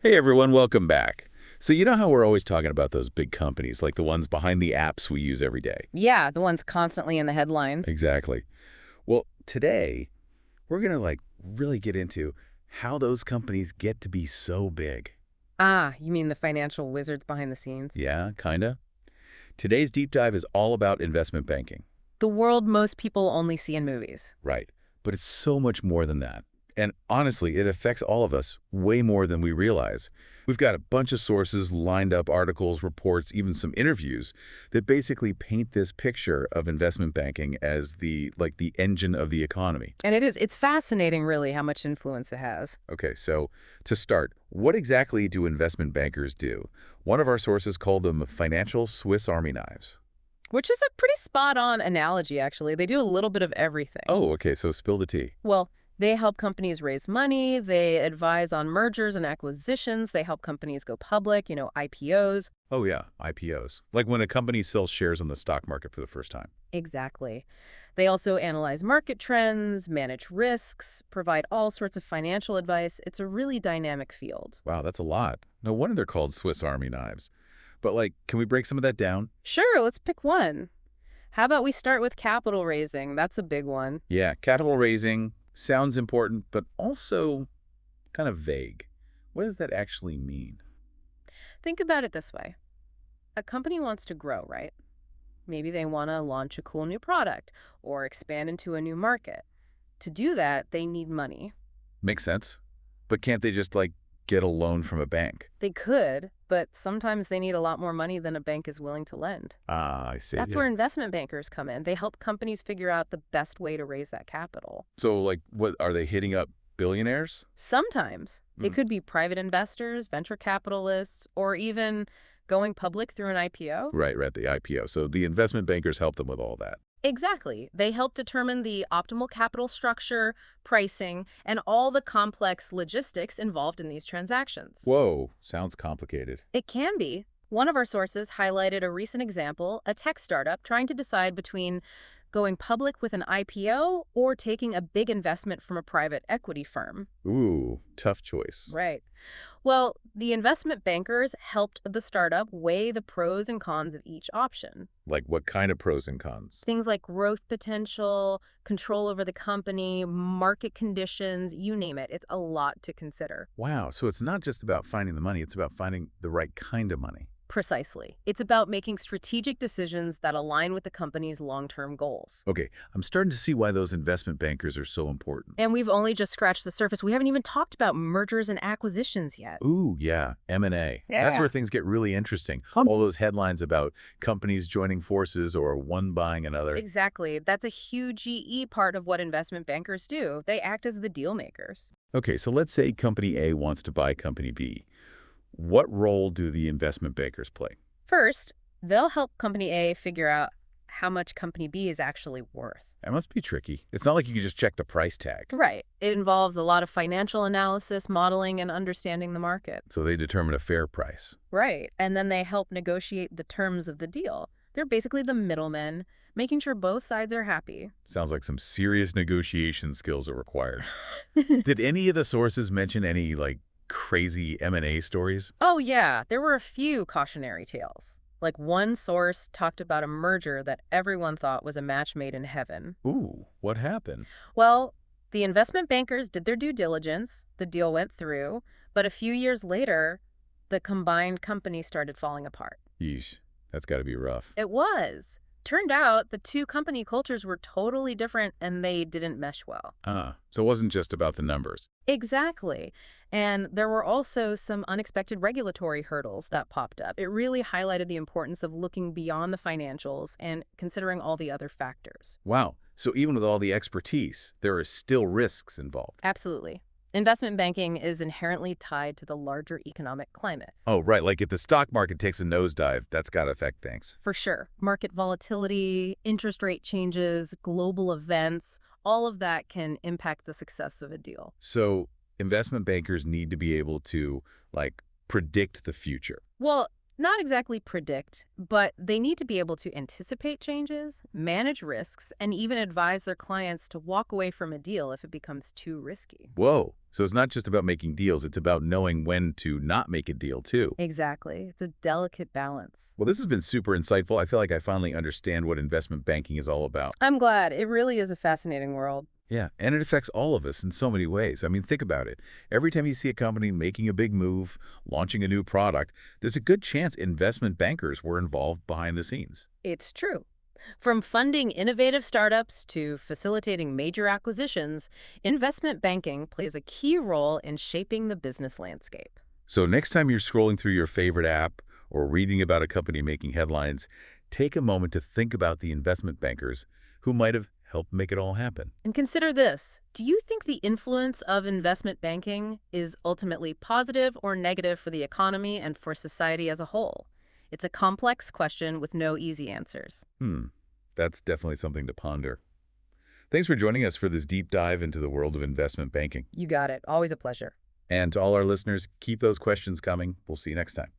Hey everyone, welcome back. So you know how we're always talking about those big companies, like the ones behind the apps we use every day? Yeah, the ones constantly in the headlines. Exactly. Well, today we're going to really get into how those companies get to be so big. Ah, you mean the financial wizards behind the scenes? Yeah, kinda. Today's deep dive is all about investment banking. The world most people only see in movies. Right. But it's so much more than that. And honestly, it affects all of us way more than we realize. We've got a bunch of sources lined up, articles, reports, even some interviews that basically paint this picture of investment banking as the engine of the economy. And it's fascinating really how much influence it has. Okay, so to start, what exactly do investment bankers do? One of our sources called them financial Swiss Army knives. Which is a pretty spot-on analogy, actually. They do a little bit of everything. Oh, okay, so spill the tea. Well, they help companies raise money, they advise on mergers and acquisitions, they help companies go public, IPOs. Oh yeah, IPOs. Like when a company sells shares on the stock market for the first time. Exactly. They also analyze market trends, manage risks, provide all sorts of financial advice. It's a really dynamic field. Wow, that's a lot. No wonder they're called Swiss Army knives. But can we break some of that down? Sure, let's pick one. How about we start with capital raising? That's a big one. Yeah, capital raising sounds important, but also kind of vague. What does that actually mean? Think about it this way. A company wants to grow, right? Maybe they want to launch a cool new product or expand into a new market. To do that, they need money. Makes sense. But can't they just, get a loan from a bank? They could, but sometimes they need a lot more money than a bank is willing to lend. Ah, I see. That's Yeah. where investment bankers come in. They help companies figure out the best way to raise that capital. So, what are they hitting up billionaires? Sometimes it Mm. could be private investors, venture capitalists, or even going public through an IPO. Right, the IPO. So the investment bankers help them with all that. Exactly. They help determine the optimal capital structure, pricing, and all the complex logistics involved in these transactions. Whoa, sounds complicated. It can be. One of our sources highlighted a recent example, a tech startup trying to decide between going public with an IPO or taking a big investment from a private equity firm. Ooh, tough choice. Right. Well, the investment bankers helped the startup weigh the pros and cons of each option. Like what kind of pros and cons? Things like growth potential, control over the company, market conditions, you name it. It's a lot to consider. Wow, so it's not just about finding the money, it's about finding the right kind of money. Precisely. It's about making strategic decisions that align with the company's long-term goals. Okay, I'm starting to see why those investment bankers are so important. And we've only just scratched the surface. We haven't even talked about mergers and acquisitions yet. Ooh, yeah, M&A. That's Yeah. where things get really interesting. All those headlines about companies joining forces or one buying another. Exactly. That's a huge part of what investment bankers do. They act as the deal makers. Okay, so let's say Company A wants to buy Company B. What role do the investment bankers play? First, they'll help Company A figure out how much Company B is actually worth. That must be tricky. It's not like you can just check the price tag. Right. It involves a lot of financial analysis, modeling, and understanding the market. So they determine a fair price. Right. And then they help negotiate the terms of the deal. They're basically the middlemen, making sure both sides are happy. Sounds like some serious negotiation skills are required. Did any of the sources mention any, crazy M&A stories? Oh, yeah. There were a few cautionary tales. Like one source talked about a merger that everyone thought was a match made in heaven. Ooh, what happened? Well, the investment bankers did their due diligence, the deal went through, but a few years later, the combined company started falling apart. Yeesh, that's got to be rough. It was. Turned out the two company cultures were totally different and they didn't mesh well. So it wasn't just about the numbers. Exactly. And there were also some unexpected regulatory hurdles that popped up. It really highlighted the importance of looking beyond the financials and considering all the other factors. Wow, so even with all the expertise, there are still risks involved. Absolutely. Investment banking is inherently tied to the larger economic climate. Oh, right, like if the stock market takes a nosedive, that's got to affect things. For sure. Market volatility, interest rate changes, global events, all of that can impact the success of a deal. So investment bankers need to be able to, predict the future. Well, Not exactly predict, but they need to be able to anticipate changes, manage risks, and even advise their clients to walk away from a deal if it becomes too risky. Whoa. So it's not just about making deals, it's about knowing when to not make a deal, too. Exactly. It's a delicate balance. Well, this has been super insightful. I feel like I finally understand what investment banking is all about. I'm glad. It really is a fascinating world. Yeah, and it affects all of us in so many ways. I mean, think about it. Every time you see a company making a big move, launching a new product, there's a good chance investment bankers were involved behind the scenes. It's true. From funding innovative startups to facilitating major acquisitions, investment banking plays a key role in shaping the business landscape. So next time you're scrolling through your favorite app or reading about a company making headlines, take a moment to think about the investment bankers who might have helped make it all happen. And consider this. Do you think the influence of investment banking is ultimately positive or negative for the economy and for society as a whole? It's a complex question with no easy answers. That's definitely something to ponder. Thanks for joining us for this deep dive into the world of investment banking. You got it. Always a pleasure. And to all our listeners, keep those questions coming. We'll see you next time.